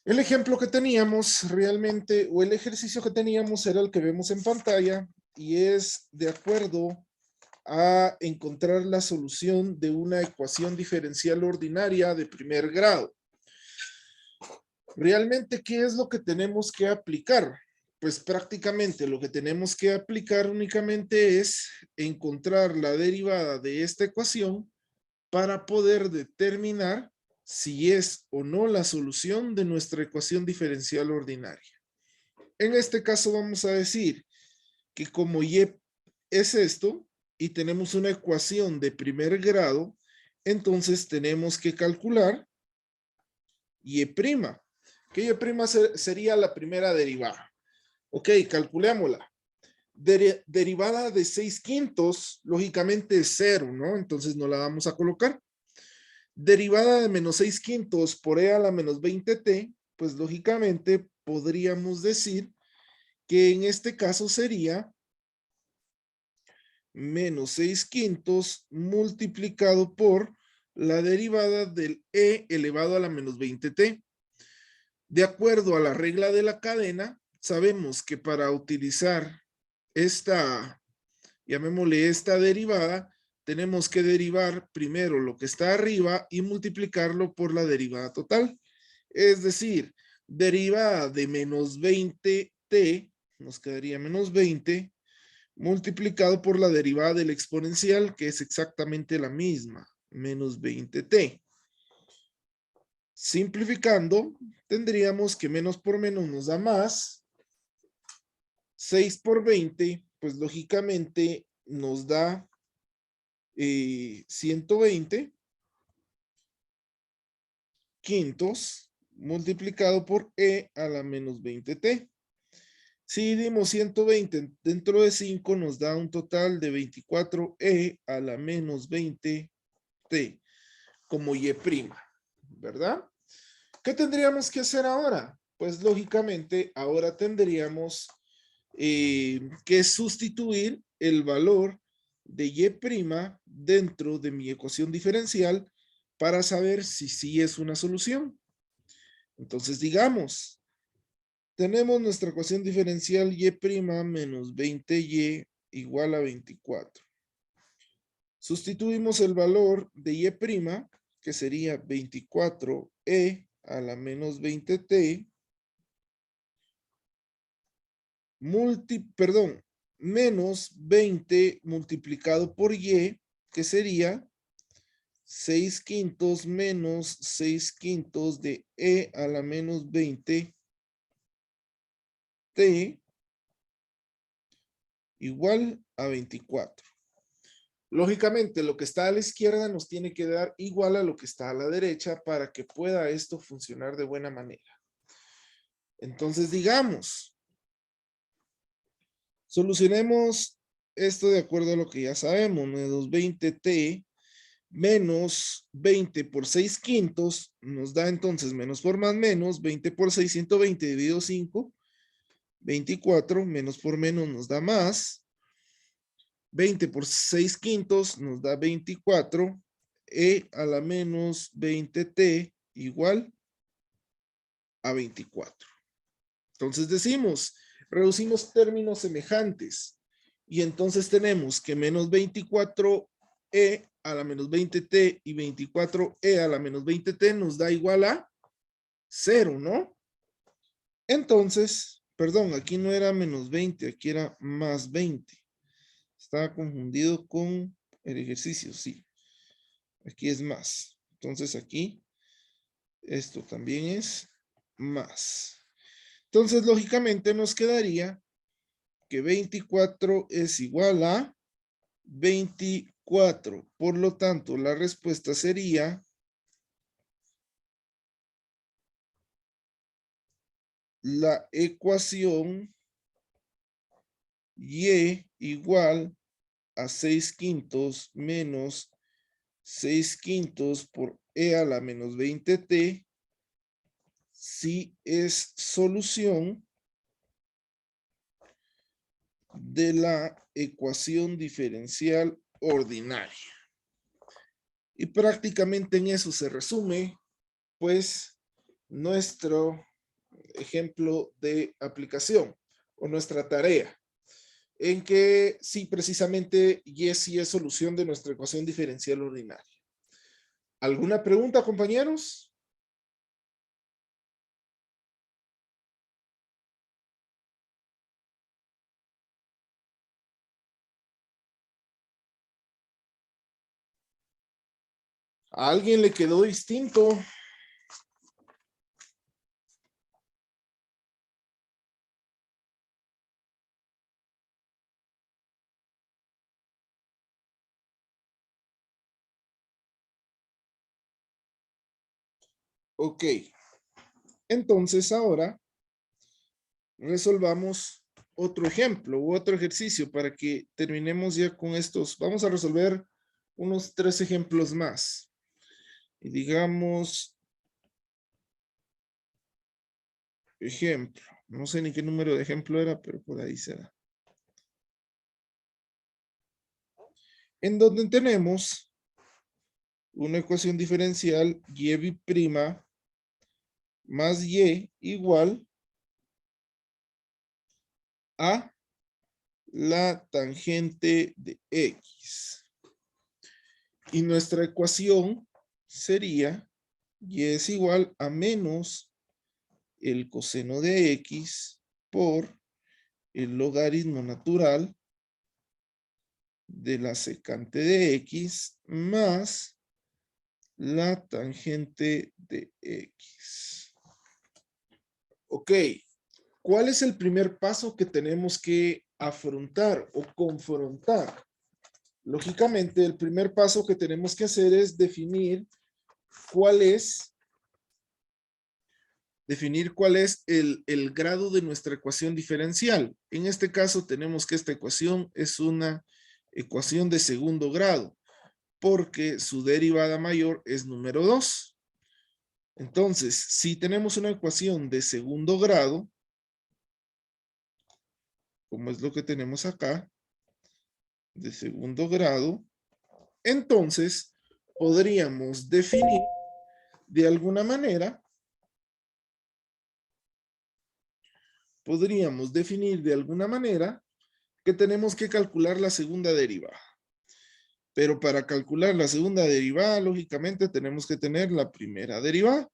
El ejemplo que teníamos realmente, o el ejercicio que teníamos era el que vemos en pantalla y es de acuerdo a encontrar la solución de una ecuación diferencial ordinaria de primer grado. Realmente, ¿qué es lo que tenemos que aplicar? Pues prácticamente lo que tenemos que aplicar únicamente es encontrar la derivada de esta ecuación para poder determinar si es o no la solución de nuestra ecuación diferencial ordinaria. En este caso vamos a decir que como y es esto y tenemos una ecuación de primer grado, entonces tenemos que calcular y', que y' sería la primera derivada. Ok, calculémosla. Derivada de 6/5, lógicamente es 0, ¿no? Entonces no la vamos a colocar. Derivada de menos 6/5 por e a la menos 20t, pues lógicamente podríamos decir que en este caso sería menos 6/5 multiplicado por la derivada del e elevado a la menos 20t. De acuerdo a la regla de la cadena, sabemos que para utilizar esta, llamémosle esta derivada, tenemos que derivar primero lo que está arriba y multiplicarlo por la derivada total. Es decir, derivada de menos 20t, nos quedaría menos 20, multiplicado por la derivada del exponencial, que es exactamente la misma, menos 20t. Simplificando, tendríamos que menos por menos nos da más. 6 por 20, pues lógicamente nos da 120 quintos multiplicado por e a la menos 20t. Si dimos 120 dentro de 5 nos da un total de 24e a la menos 20t como y', ¿verdad? ¿Qué tendríamos que hacer ahora? Pues lógicamente ahora tendríamos que sustituir el valor de y' dentro de mi ecuación diferencial para saber si sí es una solución. Entonces digamos, tenemos nuestra ecuación diferencial y' menos 20y igual a 24. Sustituimos el valor de y', que sería 24e a la menos 20t, menos 20 multiplicado por y, que sería 6/5 menos 6/5 de e a la menos 20t igual a 24. Lógicamente, lo que está a la izquierda nos tiene que dar igual a lo que está a la derecha para que pueda esto funcionar de buena manera. Entonces, digamos, solucionemos esto de acuerdo a lo que ya sabemos, menos 20t menos 20 por 6/5 nos da entonces menos por más menos, 20 por 6, 120 dividido 5, 24, menos por menos nos da más, 20 por 6/5 nos da 24, e a la menos 20t igual a 24. Entonces decimos, reducimos términos semejantes y entonces tenemos que menos 24e a la menos 20t y 24e a la menos 20t nos da igual a 0, ¿no? Entonces, perdón, aquí no era menos 20, aquí era más 20. Estaba confundido con el ejercicio, sí. Aquí es más. Entonces aquí, esto también es más. Entonces, lógicamente nos quedaría que 24 es igual a 24. Por lo tanto, la respuesta sería la ecuación y igual a 6/5 menos 6/5 por e a la menos 20t si es solución de la ecuación diferencial ordinaria. Y prácticamente en eso se resume, pues, nuestro ejemplo de aplicación o nuestra tarea, en que sí, precisamente, y sí es solución de nuestra ecuación diferencial ordinaria. ¿Alguna pregunta, compañeros? ¿A alguien le quedó distinto? Ok. Entonces ahora resolvamos otro ejemplo u otro ejercicio para que terminemos ya con estos. Vamos a resolver unos 3 ejemplos más. Y digamos, ejemplo. No sé ni qué número de ejemplo era, pero por ahí será. En donde tenemos una ecuación diferencial y' más y igual a la tangente de x. Y nuestra ecuación sería y es igual a menos el coseno de x por el logaritmo natural de la secante de x más la tangente de x. Ok, ¿cuál es el primer paso que tenemos que afrontar o confrontar? Lógicamente, el primer paso que tenemos que hacer es definir cuál es el grado de nuestra ecuación diferencial. En este caso tenemos que esta ecuación es una ecuación de segundo grado, porque su derivada mayor es número 2. Entonces, si tenemos una ecuación de segundo grado, como es lo que tenemos acá, de segundo grado, entonces podríamos definir de alguna manera, que tenemos que calcular la segunda derivada. Pero para calcular la segunda derivada, lógicamente tenemos que tener la primera derivada.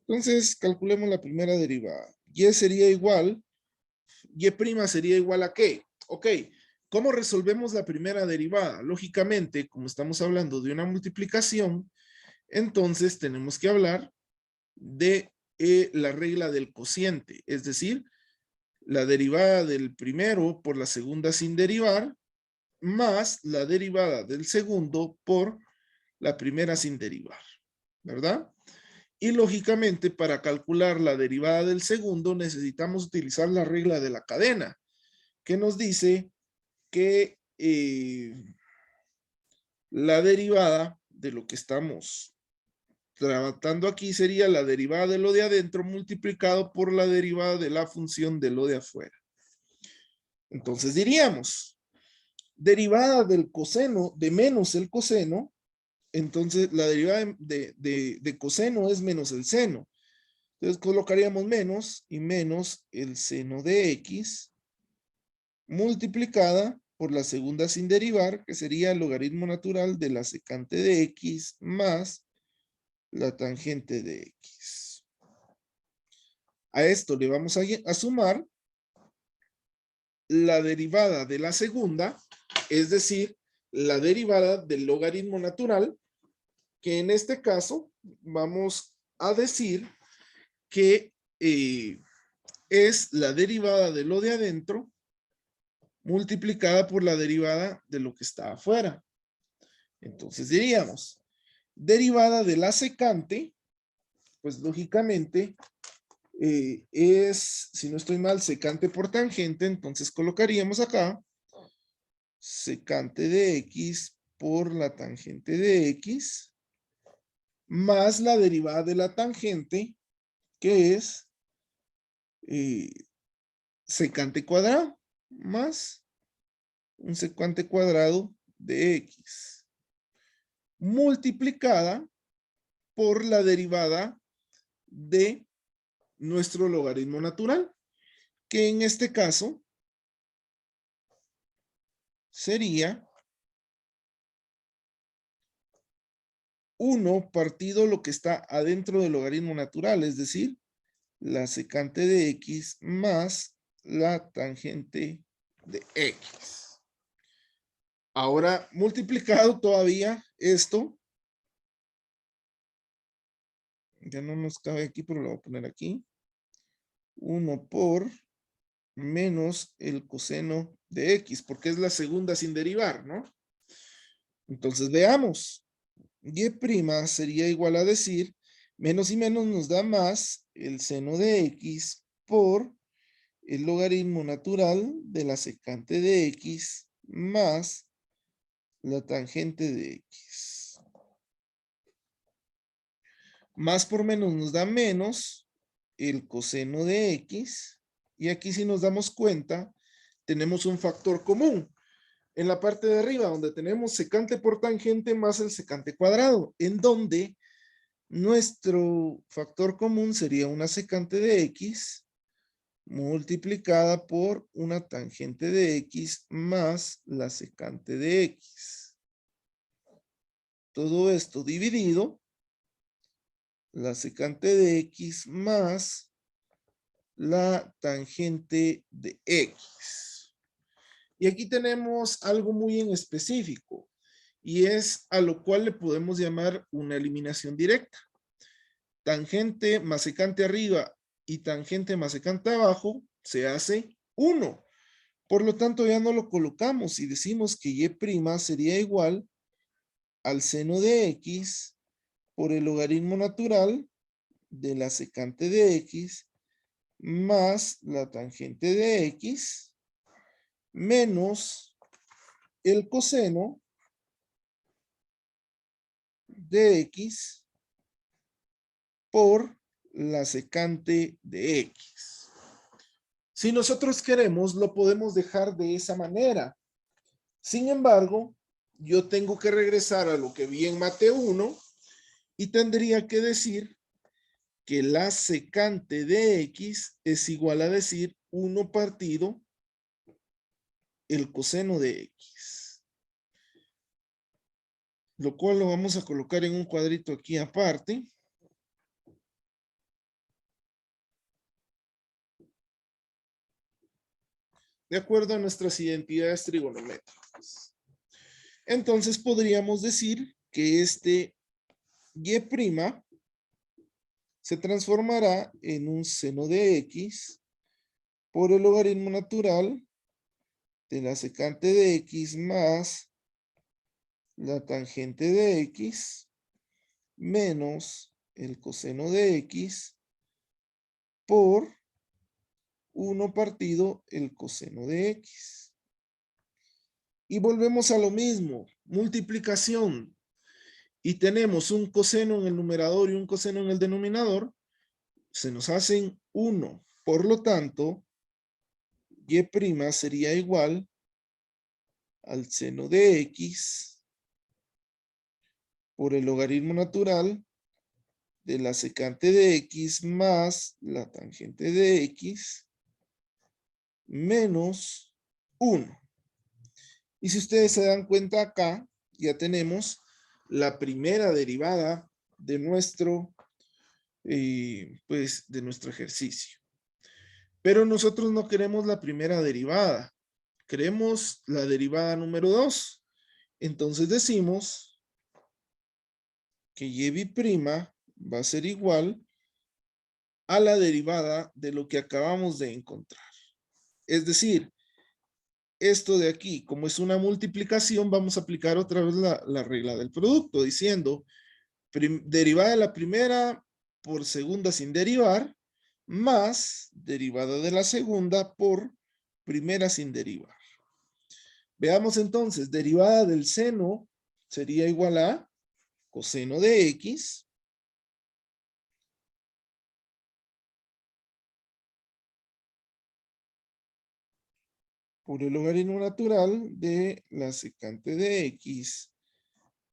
Entonces, calculemos la primera derivada. Y sería igual, y' sería igual a ¿qué? Ok, ¿cómo resolvemos la primera derivada? Lógicamente, como estamos hablando de una multiplicación, entonces tenemos que hablar de la regla del cociente, es decir, la derivada del primero por la segunda sin derivar, más la derivada del segundo por la primera sin derivar, ¿verdad? Y lógicamente para calcular la derivada del segundo necesitamos utilizar la regla de la cadena, que nos dice que la derivada de lo que estamos tratando aquí sería la derivada de lo de adentro multiplicado por la derivada de la función de lo de afuera. Entonces diríamos, derivada del coseno de menos el coseno, entonces la derivada de coseno es menos el seno. Entonces colocaríamos menos y menos el seno de x multiplicada por la segunda sin derivar, que sería el logaritmo natural de la secante de x más la tangente de x. A esto le vamos a sumar la derivada de la segunda, es decir, la derivada del logaritmo natural, que en este caso vamos a decir que es la derivada de lo de adentro multiplicada por la derivada de lo que está afuera. Entonces diríamos, derivada de la secante, pues lógicamente es, si no estoy mal, secante por tangente, entonces colocaríamos acá secante de x por la tangente de x más la derivada de la tangente, que es secante cuadrado más un secante cuadrado de x multiplicada por la derivada de nuestro logaritmo natural, que en este caso sería 1 partido lo que está adentro del logaritmo natural, es decir, la secante de x más la tangente de x. Ahora, multiplicado todavía esto, ya no nos cabe aquí, pero lo voy a poner aquí. 1 por menos el coseno de x, porque es la segunda sin derivar, ¿no? Entonces veamos. Y' sería igual a decir, menos y menos nos da más el seno de x por el logaritmo natural de la secante de x más la tangente de x. Más por menos nos da menos el coseno de x. Y aquí si nos damos cuenta, tenemos un factor común. En la parte de arriba, donde tenemos secante por tangente más el secante cuadrado, en donde nuestro factor común sería una secante de x multiplicada por una tangente de x más la secante de x. Todo esto dividido, la secante de x más la tangente de x. Y aquí tenemos algo muy en específico, y es a lo cual le podemos llamar una eliminación directa. Tangente más secante arriba y tangente más secante abajo se hace 1. Por lo tanto, ya no lo colocamos y decimos que y' sería igual al seno de x por el logaritmo natural de la secante de x más la tangente de x menos el coseno de x por la secante de x. Si nosotros queremos, lo podemos dejar de esa manera. Sin embargo, yo tengo que regresar a lo que vi en Mate 1 y tendría que decir que la secante de x es igual a decir 1 partido el coseno de x. Lo cual lo vamos a colocar en un cuadrito aquí aparte. De acuerdo a nuestras identidades trigonométricas. Entonces podríamos decir que este y' se transformará en un seno de x por el logaritmo natural de la secante de x más la tangente de x menos el coseno de x por 1 partido el coseno de x. Y volvemos a lo mismo, multiplicación. Y tenemos un coseno en el numerador y un coseno en el denominador, se nos hacen 1. Por lo tanto, y' sería igual al seno de x por el logaritmo natural de la secante de x más la tangente de x menos 1. Y si ustedes se dan cuenta acá, ya tenemos la primera derivada de nuestro, pues, de nuestro ejercicio. Pero nosotros no queremos la primera derivada. Queremos la derivada número 2. Entonces decimos que y' va a ser igual a la derivada de lo que acabamos de encontrar. Es decir, esto de aquí, como es una multiplicación, vamos a aplicar otra vez la regla del producto, diciendo derivada de la primera por segunda sin derivar, más derivada de la segunda por primera sin derivar. Veamos entonces, derivada del seno sería igual a coseno de x por el logaritmo natural de la secante de x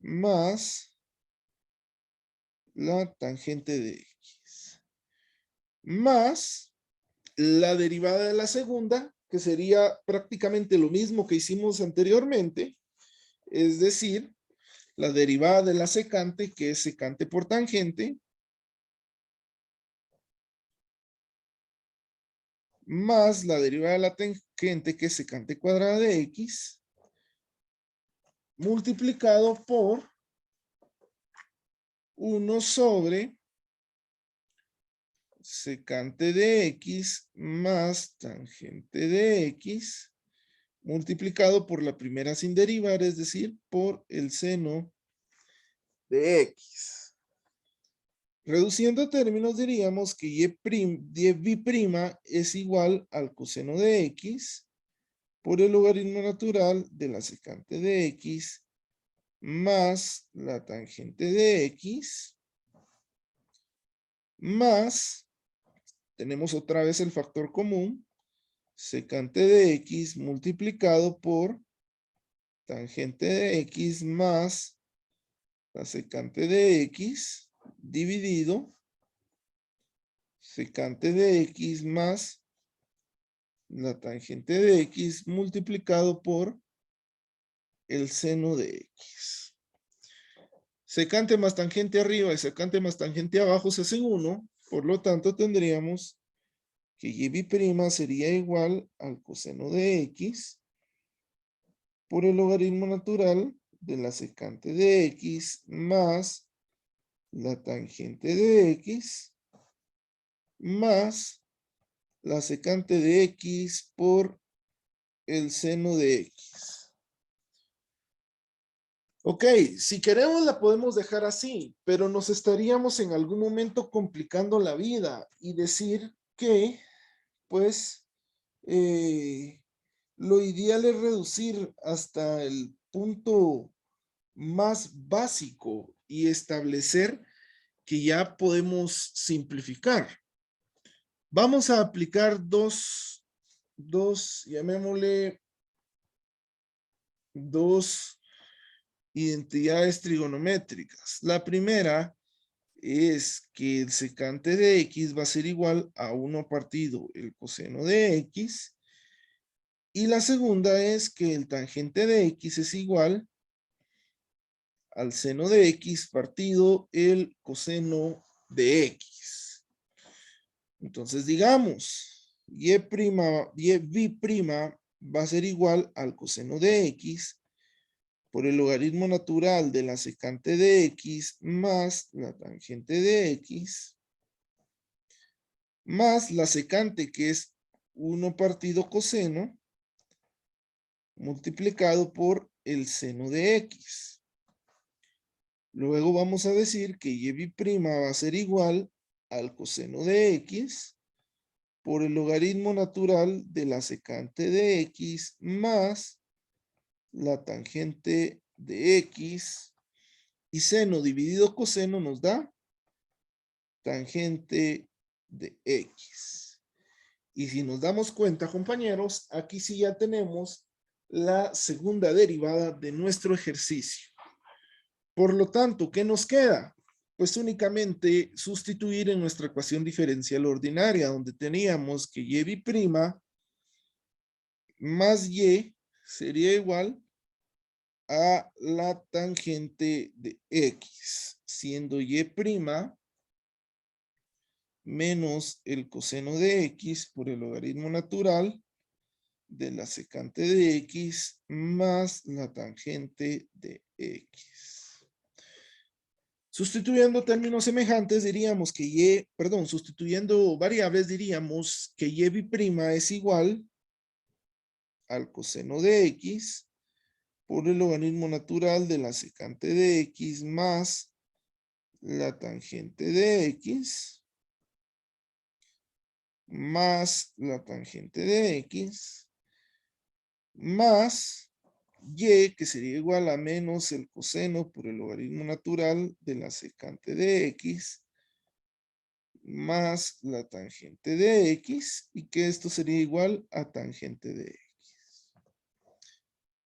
más la tangente de x más la derivada de la segunda, que sería prácticamente lo mismo que hicimos anteriormente, es decir, la derivada de la secante, que es secante por tangente, más la derivada de la tangente, que es secante cuadrada de x, multiplicado por 1 sobre secante de x más tangente de x, multiplicado por la primera sin derivar, es decir, por el seno de x. Reduciendo términos, diríamos que y' es igual al coseno de x por el logaritmo natural de la secante de x más la tangente de x más, tenemos otra vez el factor común, secante de x multiplicado por tangente de x más la secante de x dividido secante de x más la tangente de x multiplicado por el seno de x. Secante más tangente arriba y secante más tangente abajo se hacen 1, por lo tanto tendríamos que y' sería igual al coseno de x por el logaritmo natural de la secante de x más la tangente de x más la secante de x por el seno de x. Ok, si queremos la podemos dejar así, pero nos estaríamos en algún momento complicando la vida y decir que, pues, lo ideal es reducir hasta el punto más básico y establecer que ya podemos simplificar. Vamos a aplicar llamémosle, dos identidades trigonométricas. La primera es que el secante de x va a ser igual a 1 partido el coseno de x. Y la segunda es que el tangente de x es igual al seno de x partido el coseno de x. Entonces digamos, y' va a ser igual al coseno de x por el logaritmo natural de la secante de x más la tangente de x más la secante, que es 1 partido coseno multiplicado por el seno de x. Luego vamos a decir que y' va a ser igual al coseno de x por el logaritmo natural de la secante de x más la tangente de x, y seno dividido coseno nos da tangente de x. Y si nos damos cuenta, compañeros, aquí sí ya tenemos la segunda derivada de nuestro ejercicio. Por lo tanto, ¿qué nos queda? Pues únicamente sustituir en nuestra ecuación diferencial ordinaria, donde teníamos que y' más y sería igual a la tangente de x, siendo y' menos el coseno de x por el logaritmo natural de la secante de x más la tangente de x. Sustituyendo términos semejantes diríamos que sustituyendo variables diríamos que y' es igual al coseno de x por el logaritmo natural de la secante de x más la tangente de x más la tangente de x más y, que sería igual a menos el coseno por el logaritmo natural de la secante de x más la tangente de x, y que esto sería igual a tangente de x.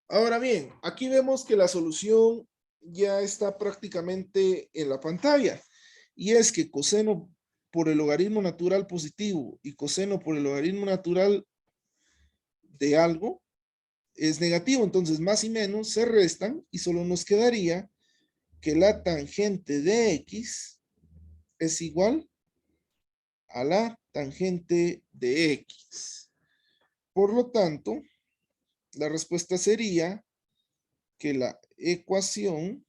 Ahora bien, aquí vemos que la solución ya está prácticamente en la pantalla, y es que coseno por el logaritmo natural positivo y coseno por el logaritmo natural de algo es negativo. Entonces más y menos se restan y solo nos quedaría que la tangente de X es igual a la tangente de X. Por lo tanto, la respuesta sería que la ecuación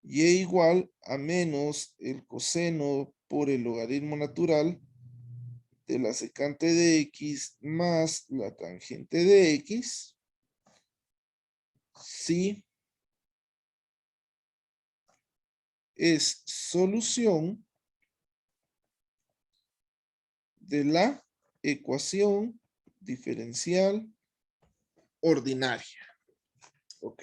y igual a menos el coseno por el logaritmo natural de la secante de X más la tangente de X, sí es solución de la ecuación diferencial ordinaria. Ok.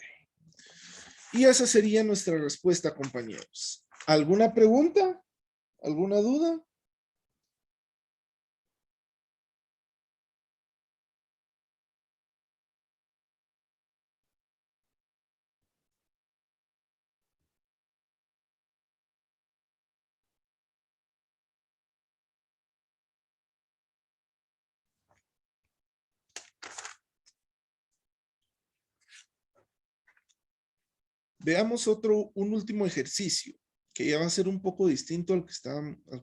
Y esa sería nuestra respuesta, compañeros. ¿Alguna pregunta? ¿Alguna duda? Veamos un último ejercicio, que ya va a ser un poco distinto al que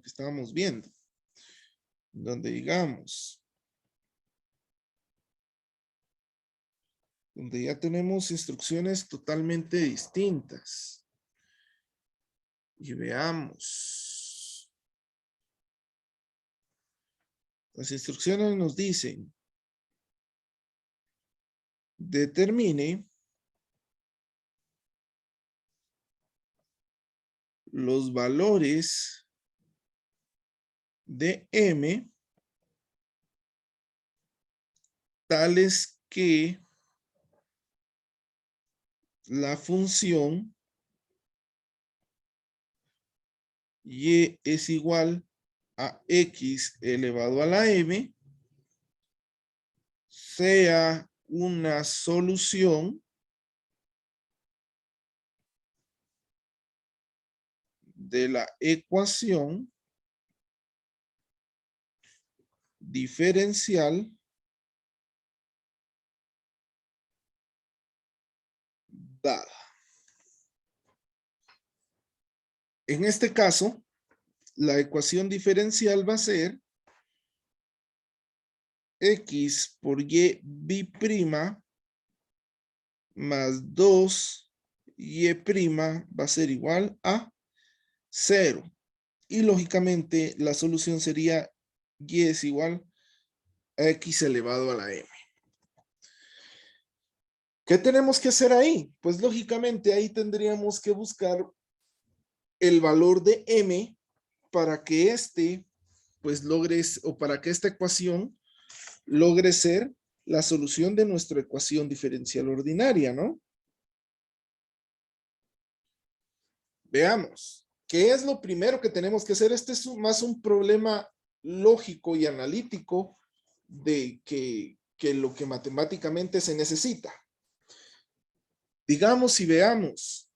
estábamos viendo. Donde digamos, donde ya tenemos instrucciones totalmente distintas. Y veamos. Las instrucciones nos dicen, determine los valores de M tales que la función y es igual a x elevado a la m sea una solución de la ecuación diferencial dada. En este caso, la ecuación diferencial va a ser x por y bi'prima más 2y' va a ser igual a 0. Y lógicamente la solución sería y es igual a x elevado a la m. ¿Qué tenemos que hacer ahí? Pues lógicamente ahí tendríamos que buscar el valor de m para que pues logre, o para que esta ecuación logre ser la solución de nuestra ecuación diferencial ordinaria, ¿no? Veamos, ¿qué es lo primero que tenemos que hacer? Este es más un problema lógico y analítico de que lo que matemáticamente se necesita. Digamos y veamos,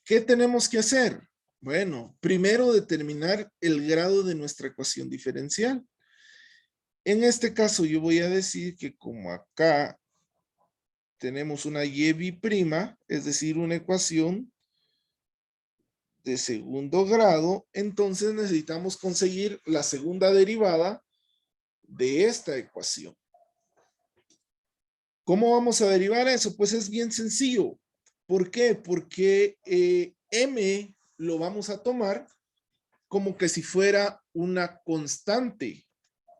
¿qué tenemos que hacer? Bueno, primero determinar el grado de nuestra ecuación diferencial. En este caso yo voy a decir que como acá tenemos una y bi'prima, es decir, una ecuación de segundo grado, entonces necesitamos conseguir la segunda derivada de esta ecuación. ¿Cómo vamos a derivar eso? Pues es bien sencillo. ¿Por qué? Porque m lo vamos a tomar como que si fuera una constante.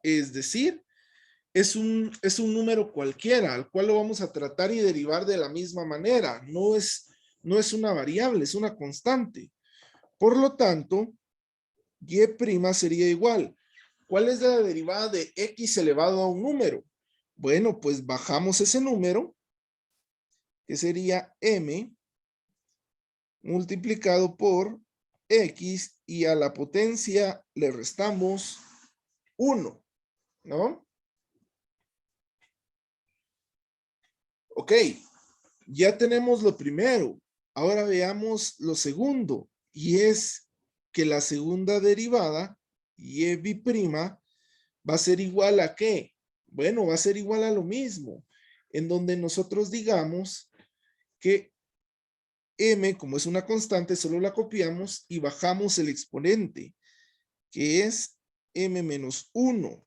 Es decir, es un número cualquiera al cual lo vamos a tratar y derivar de la misma manera. No es una variable, es una constante. Por lo tanto, y' sería igual. ¿Cuál es la derivada de x elevado a un número? Bueno, pues bajamos ese número, que sería m multiplicado por x, y a la potencia le restamos 1, ¿no? Ok, ya tenemos lo primero. Ahora veamos lo segundo, y es que la segunda derivada, y prima, va a ser igual a ¿qué? Bueno, va a ser igual a lo mismo, en donde nosotros digamos que m, como es una constante, solo la copiamos y bajamos el exponente, que es m menos 1,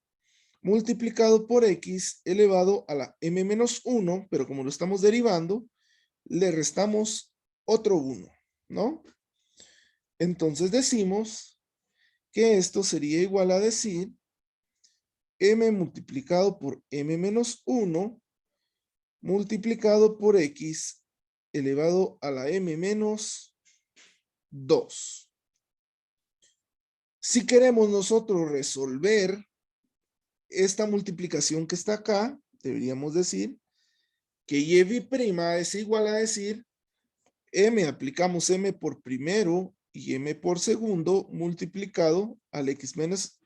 multiplicado por x elevado a la m menos 1, pero como lo estamos derivando, le restamos otro 1, ¿no? Entonces decimos que esto sería igual a decir m multiplicado por m menos 1 multiplicado por x elevado a la m menos 2. Si queremos nosotros resolver esta multiplicación que está acá, deberíamos decir que y' es igual a decir m, aplicamos m por primero y m por segundo multiplicado al x menos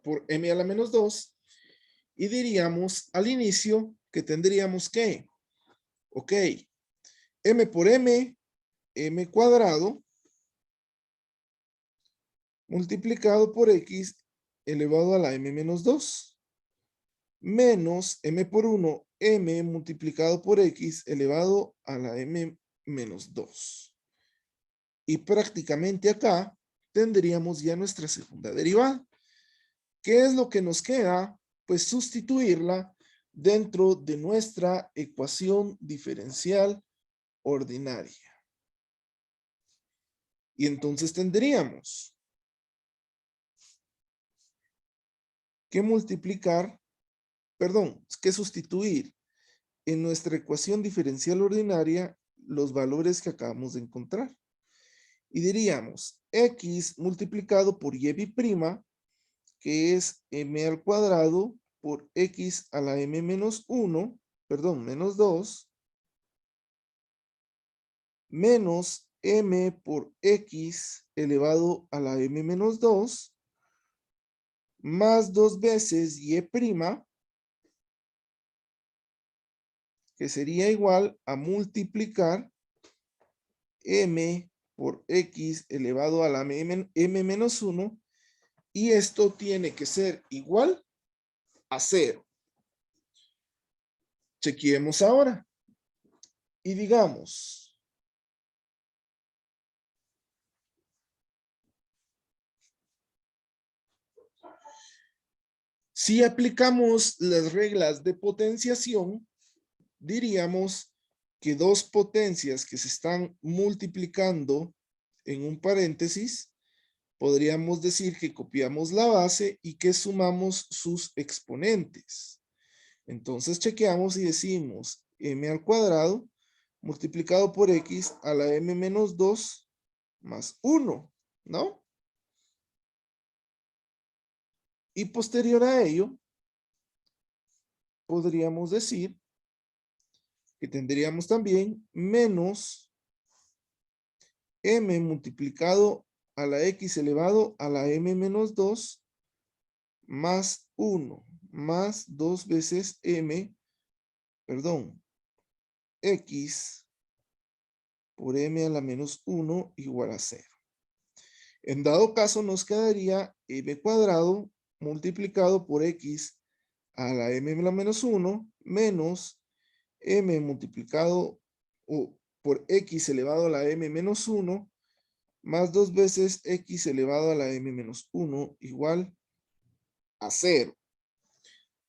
por m a la menos 2, y diríamos al inicio que tendríamos que, ok, m por m cuadrado multiplicado por x elevado a la m menos 2 menos m por 1 m multiplicado por x elevado a la m menos 2. Y prácticamente acá tendríamos ya nuestra segunda derivada. ¿Qué es lo que nos queda? Pues sustituirla dentro de nuestra ecuación diferencial ordinaria. Y entonces tendríamos que que sustituir en nuestra ecuación diferencial ordinaria los valores que acabamos de encontrar. Y diríamos x multiplicado por y', que es m al cuadrado por x a la m menos 1, perdón, menos 2, menos m por x elevado a la m menos 2, más 2 veces y', que sería igual a multiplicar m por x elevado a la m menos 1, y esto tiene que ser igual a 0. Chequeemos ahora. Y digamos, si aplicamos las reglas de potenciación, diríamos que dos potencias que se están multiplicando en un paréntesis, podríamos decir que copiamos la base y que sumamos sus exponentes. Entonces chequeamos y decimos m al cuadrado multiplicado por x a la m menos 2 más 1, ¿no? Y posterior a ello, podríamos decir que tendríamos también menos m multiplicado a la x elevado a la m menos 2 más 1 más 2 veces x por m a la menos 1 igual a 0. En dado caso nos quedaría m cuadrado multiplicado por x a la m a la menos 1 menos m multiplicado por x elevado a la m menos 1 más 2 veces x elevado a la m menos 1 igual a 0.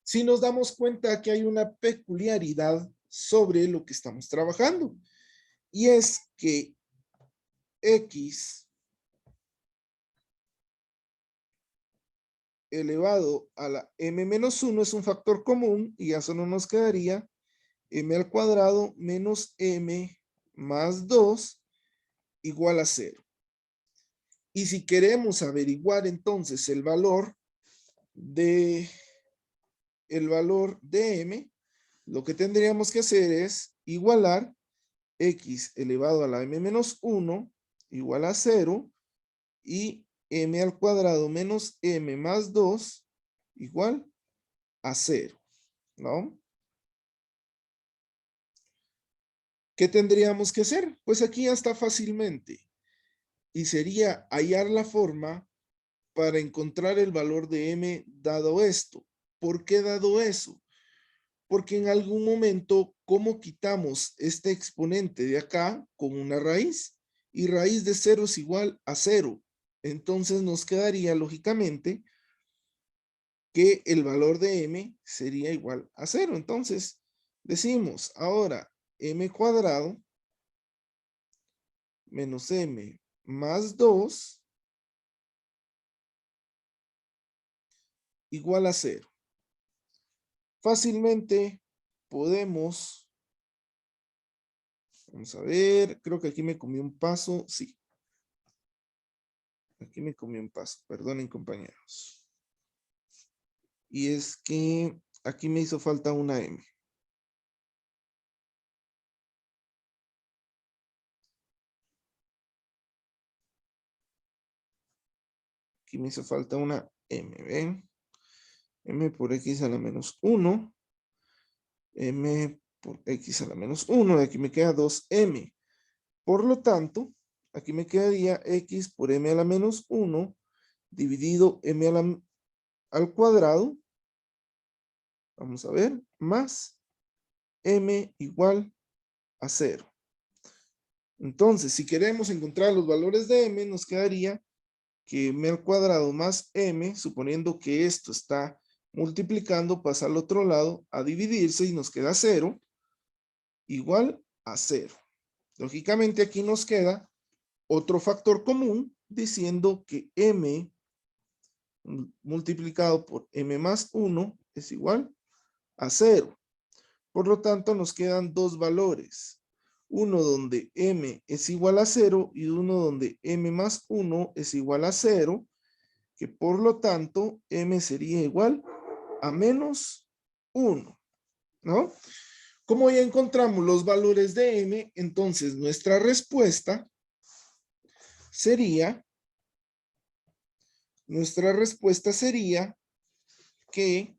Si nos damos cuenta que hay una peculiaridad sobre lo que estamos trabajando, y es que x elevado a la m menos 1 es un factor común, y ya solo nos quedaría m al cuadrado menos m más 2 igual a 0. Y si queremos averiguar entonces el valor de m, lo que tendríamos que hacer es igualar x elevado a la m menos 1 igual a 0 y m al cuadrado menos m más 2 igual a 0, ¿no? ¿Qué tendríamos que hacer? Pues aquí ya está fácilmente. y sería hallar la forma para encontrar el valor de m dado esto. ¿Por qué dado eso? Porque en algún momento, ¿cómo quitamos este exponente de acá con una raíz? Y raíz de 0 es igual a 0. Entonces nos quedaría lógicamente que el valor de m sería igual a 0. Entonces decimos ahora m cuadrado menos m más 2 igual a 0. Fácilmente podemos, vamos a ver, creo que aquí me comí un paso, sí. Aquí me comí un paso, perdonen compañeros. Y es que aquí me hizo falta una m. Aquí me hizo falta una m, ¿ven? M por x a la menos 1. M por x a la menos 1. Y aquí me queda 2m. Por lo tanto, aquí me quedaría x por m a la menos 1 dividido m al cuadrado. Vamos a ver, más m igual a 0. Entonces, si queremos encontrar los valores de m, nos quedaría que m al cuadrado más m, suponiendo que esto está multiplicando, pasa al otro lado a dividirse y nos queda 0, igual a 0. Lógicamente aquí nos queda otro factor común diciendo que m multiplicado por m más 1 es igual a 0. Por lo tanto, nos quedan dos valores. Uno donde m es igual a 0 y uno donde m más 1 es igual a 0, que por lo tanto m sería igual a menos 1, ¿no? Como ya encontramos los valores de m, entonces nuestra respuesta sería que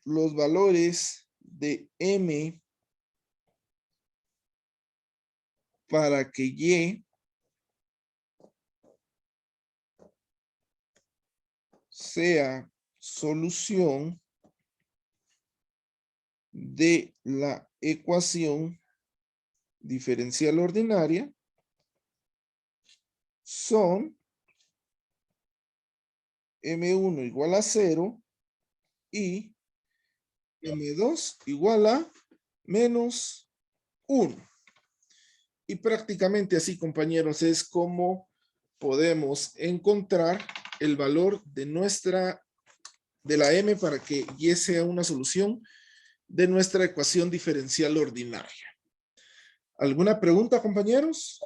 los valores de m para que y sea solución de la ecuación diferencial ordinaria son m1 igual a 0 y m2 igual a menos 1. Y prácticamente así, compañeros, es como podemos encontrar el valor de la m para que y sea una solución de nuestra ecuación diferencial ordinaria. ¿Alguna pregunta, compañeros?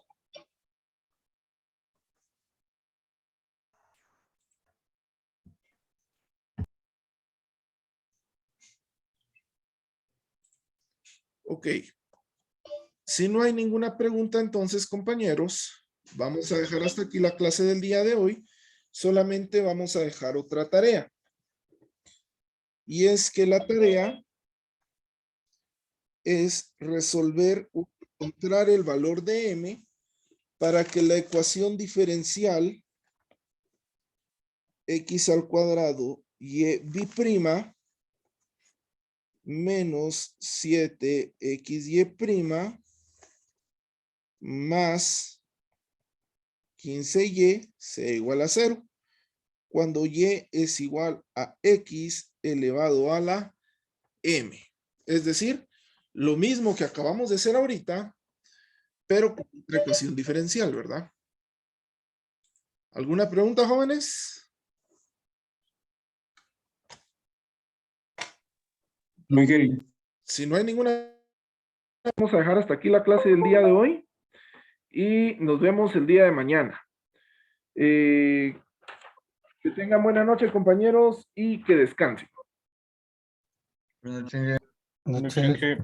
Ok. Si no hay ninguna pregunta, entonces, compañeros, vamos a dejar hasta aquí la clase del día de hoy. Solamente vamos a dejar otra tarea. Y es que la tarea es encontrar el valor de m para que la ecuación diferencial x al cuadrado y b' menos 7xy' más 15y sea igual a 0. Cuando y es igual a x elevado a la m. Es decir, lo mismo que acabamos de hacer ahorita, pero con otra ecuación diferencial, ¿verdad? ¿Alguna pregunta, jóvenes? Miguel. Si no hay ninguna, vamos a dejar hasta aquí la clase del día de hoy y nos vemos el día de mañana. Que tengan buena noche, compañeros, y que descansen. Buenas noches.